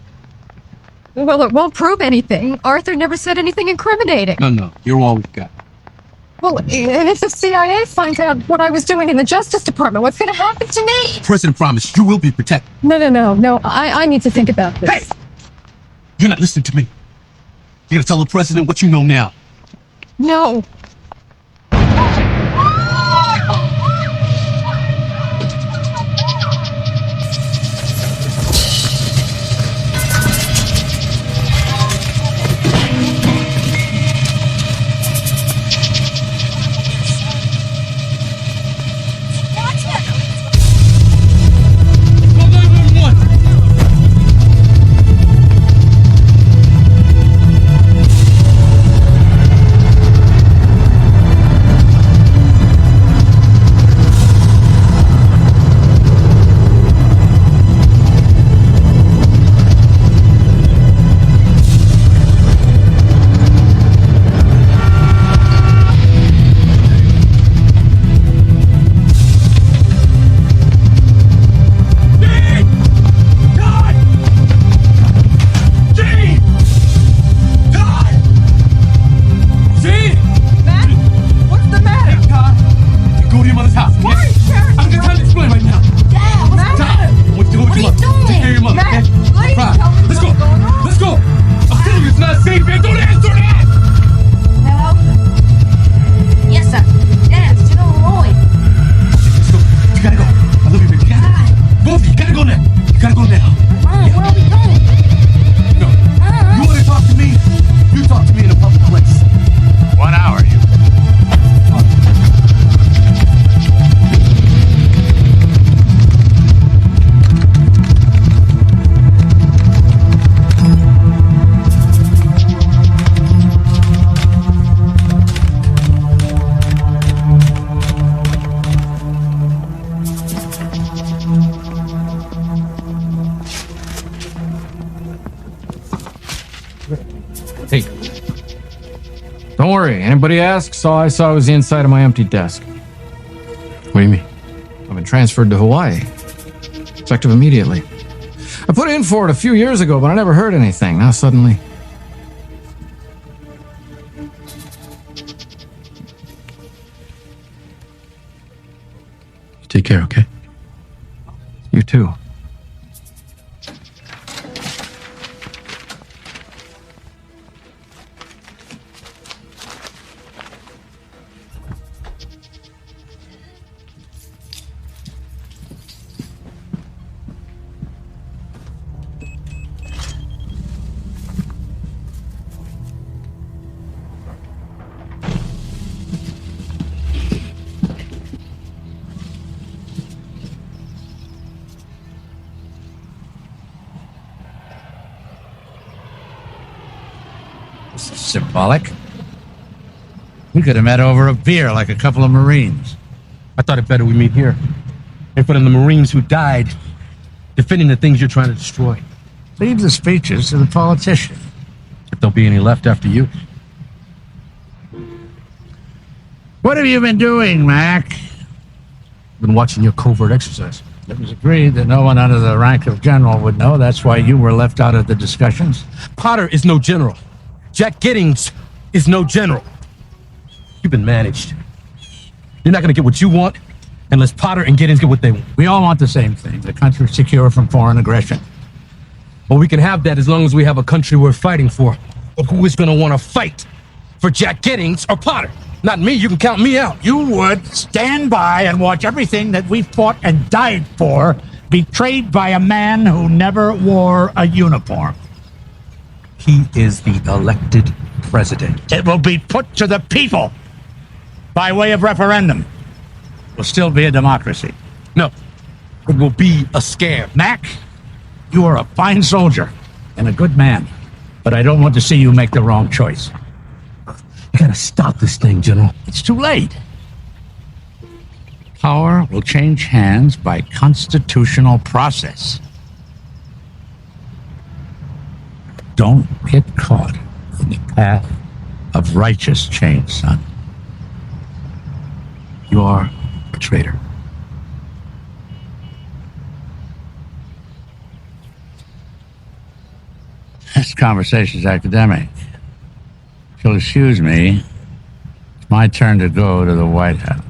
Well, it won't prove anything. Arthur never said anything incriminating. No, you're all we've got. Well, and if the CIA finds out what I was doing in the Justice Department, what's going to happen to me? The president promised you will be protected. No. I need to think about this. Hey! You're not listening to me. You gotta tell the president what you know now. No. Don't worry. Anybody asks, all I saw was the inside of my empty desk. What do you mean? I've been transferred to Hawaii. Effective immediately. I put in for it a few years ago, but I never heard anything. Now suddenly... You take care, okay? You too. This is symbolic. We could have met over a beer like a couple of Marines. I thought it better we meet here. In front of the Marines who died defending the things you're trying to destroy. Leave the speeches to the politicians. If there'll be any left after you. What have you been doing, Mac? Been watching your covert exercise. It was agreed that no one under the rank of general would know. That's why you were left out of the discussions. Potter is no general. Jack Giddings is no general. You've been managed. You're not going to get what you want unless Potter and Giddings get what they want. We all want the same thing, the country secure from foreign aggression. Well, we can have that as long as we have a country worth fighting for. But who is going to want to fight for Jack Giddings or Potter? Not me. You can count me out. You would stand by and watch everything that we fought and died for betrayed by a man who never wore a uniform. He is the elected president. It will be put to the people by way of referendum. It will still be a democracy. No, it will be a scam. Mac, you are a fine soldier and a good man, but I don't want to see you make the wrong choice. You gotta stop this thing, General. It's too late. Power will change hands by constitutional process. Don't get caught in the path of righteous change, son. You are a traitor. This conversation's academic. If you'll excuse me, it's my turn to go to the White House.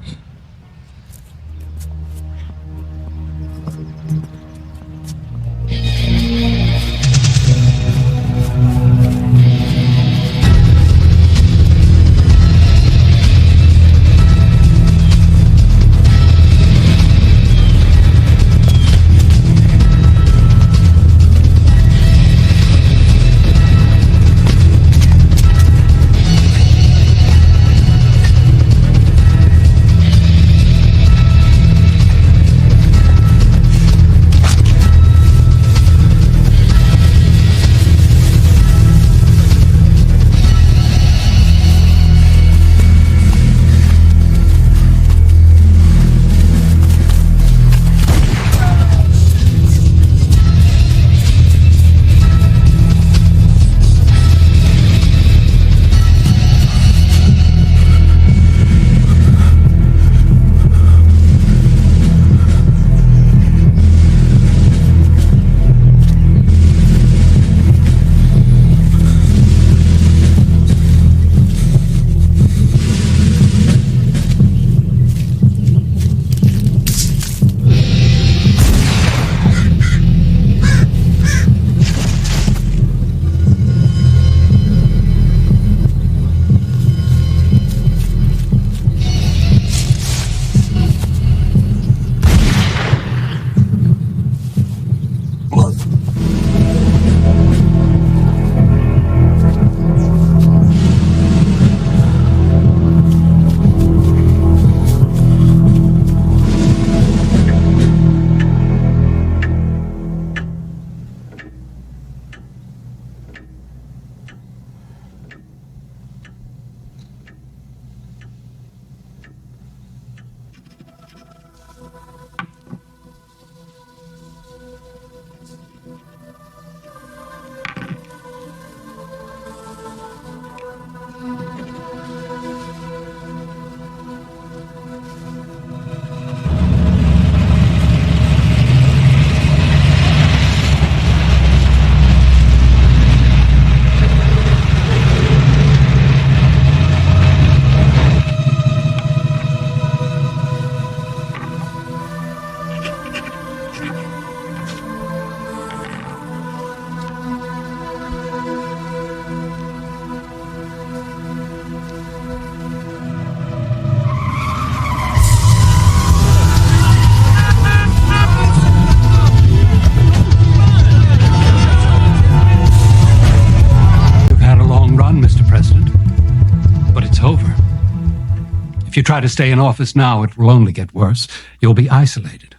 If you try to stay in office now, it will only get worse. You'll be isolated.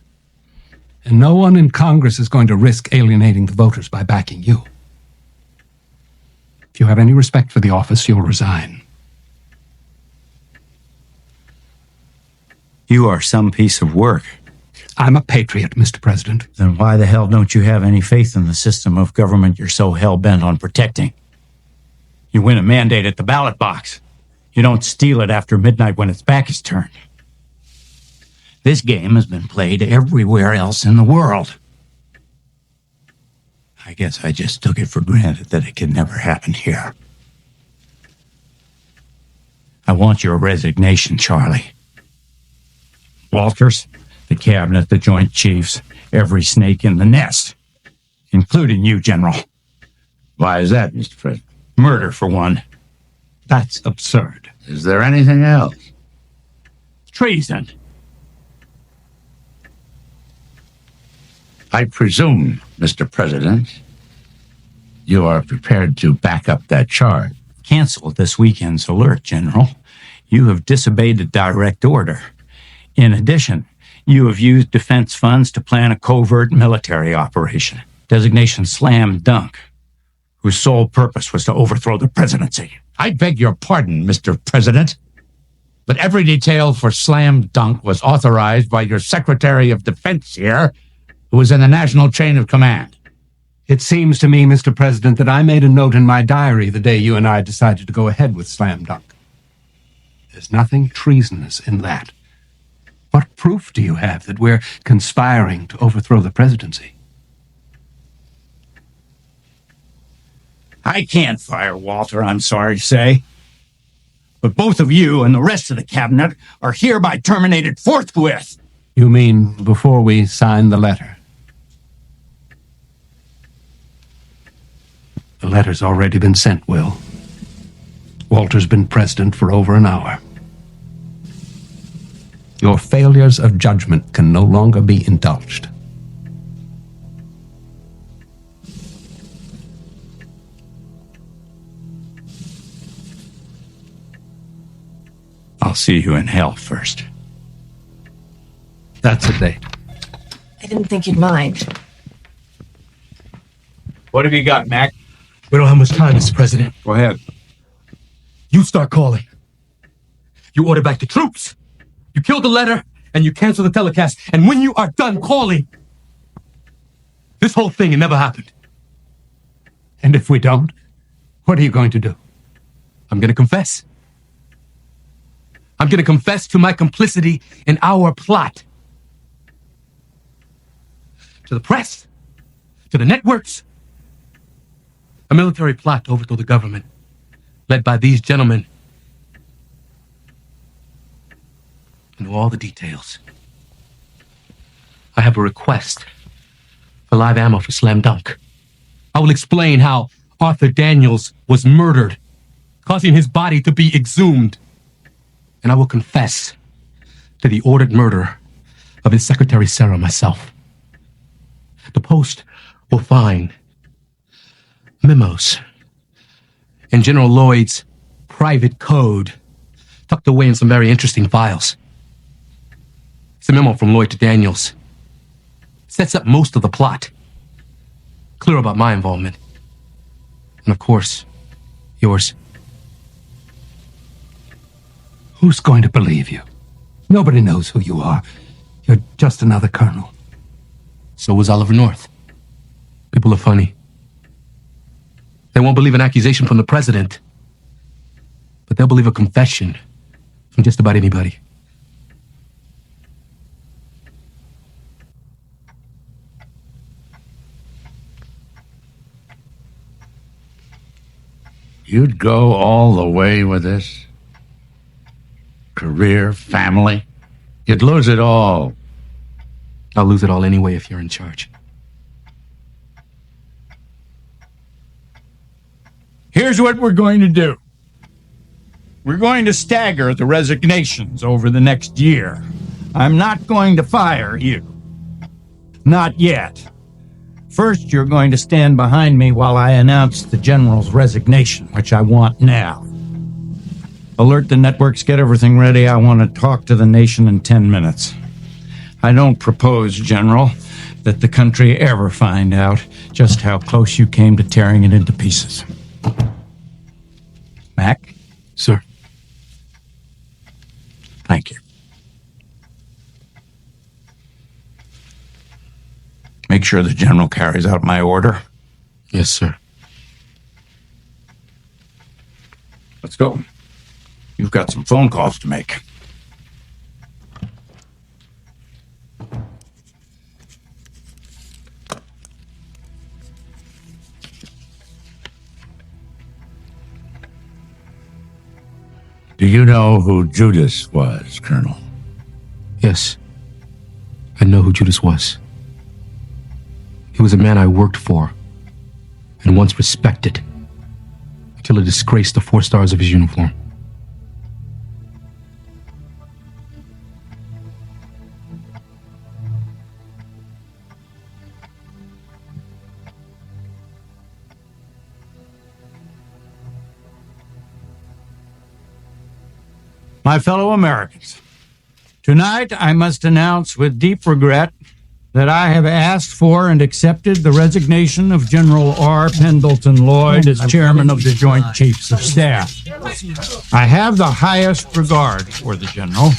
And no one in Congress is going to risk alienating the voters by backing you. If you have any respect for the office, you'll resign. You are some piece of work. I'm a patriot, Mr. President. Then why the hell don't you have any faith in the system of government you're so hell-bent on protecting? You win a mandate at the ballot box. You don't steal it after midnight when its back is turned. This game has been played everywhere else in the world. I guess I just took it for granted that it could never happen here. I want your resignation, Charlie. Walters, the cabinet, the Joint Chiefs, every snake in the nest, including you, General. Why is that, Mr. President? Murder, for one. That's absurd. Is there anything else? Treason. I presume, Mr. President, you are prepared to back up that charge. Cancel this weekend's alert, General. You have disobeyed a direct order. In addition, you have used defense funds to plan a covert military operation, designation Slam Dunk, whose sole purpose was to overthrow the presidency. I beg your pardon, Mr. President, but every detail for Slam Dunk was authorized by your Secretary of Defense here, who was in the national chain of command. It seems to me, Mr. President, that I made a note in my diary the day you and I decided to go ahead with Slam Dunk. There's nothing treasonous in that. What proof do you have that we're conspiring to overthrow the presidency? I can't fire Walter, I'm sorry to say. But both of you and the rest of the cabinet are hereby terminated forthwith. You mean before we sign the letter? The letter's already been sent, Will. Walter's been president for over an hour. Your failures of judgment can no longer be indulged. I'll see you in hell first. That's a date. I didn't think you'd mind. What have you got, Mac? We don't have much time, Mr. President. Go ahead. You start calling. You order back the troops. You kill the letter, and you cancel the telecast. And when you are done calling, this whole thing, it never happened. And if we don't, what are you going to do? I'm going to confess. I'm going to confess to my complicity in our plot. To the press, to the networks. A military plot to overthrow the government, led by these gentlemen. I know all the details. I have a request for live ammo for Slam Dunk. I will explain how Arthur Daniels was murdered, causing his body to be exhumed. And I will confess to the ordered murder of his secretary, Sarah, myself. The Post will find memos in General Lloyd's private code tucked away in some very interesting files. It's a memo from Lloyd to Daniels. It sets up most of the plot. Clear about my involvement. And of course, yours. Who's going to believe you? Nobody knows who you are. You're just another colonel. So was Oliver North. People are funny. They won't believe an accusation from the president, but they'll believe a confession from just about anybody. You'd go all the way with this? Career, family? You'd lose it all. I'll lose it all anyway if you're in charge. Here's what we're going to do. We're going to stagger the resignations over the next year. I'm not going to fire you. Not yet. First, you're going to stand behind me while I announce the general's resignation, which I want now. Alert the networks, get everything ready. I want to talk to the nation in 10 minutes. I don't propose, General, that the country ever find out just how close you came to tearing it into pieces. Mac? Sir. Thank you. Make sure the General carries out my order. Yes, sir. Let's go. You've got some phone calls to make. Do you know who Judas was, Colonel? Yes. I know who Judas was. He was a man I worked for and once respected until he disgraced the 4 stars of his uniform. My fellow Americans, tonight I must announce with deep regret that I have asked for and accepted the resignation of General R. Pendleton Lloyd as chairman of the Joint Chiefs of Staff. I have the highest regard for the general.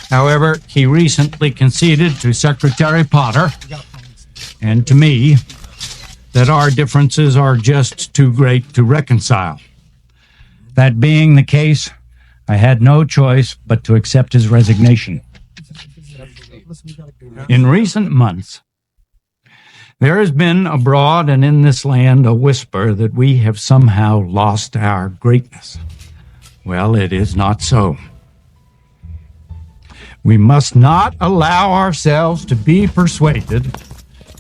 However, he recently conceded to Secretary Potter and to me that our differences are just too great to reconcile. That being the case, I had no choice but to accept his resignation. In recent months, there has been abroad and in this land a whisper that we have somehow lost our greatness. Well, it is not so. We must not allow ourselves to be persuaded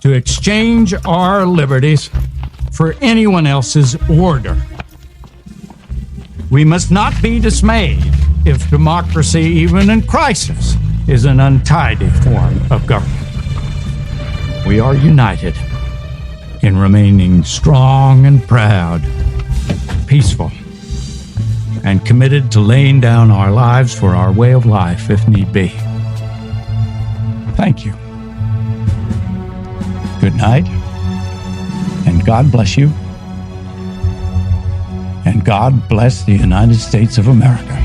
to exchange our liberties for anyone else's order. We must not be dismayed if democracy, even in crisis, is an untidy form of government. We are united in remaining strong and proud, peaceful, and committed to laying down our lives for our way of life if need be. Thank you. Good night, and God bless you. And God bless the United States of America.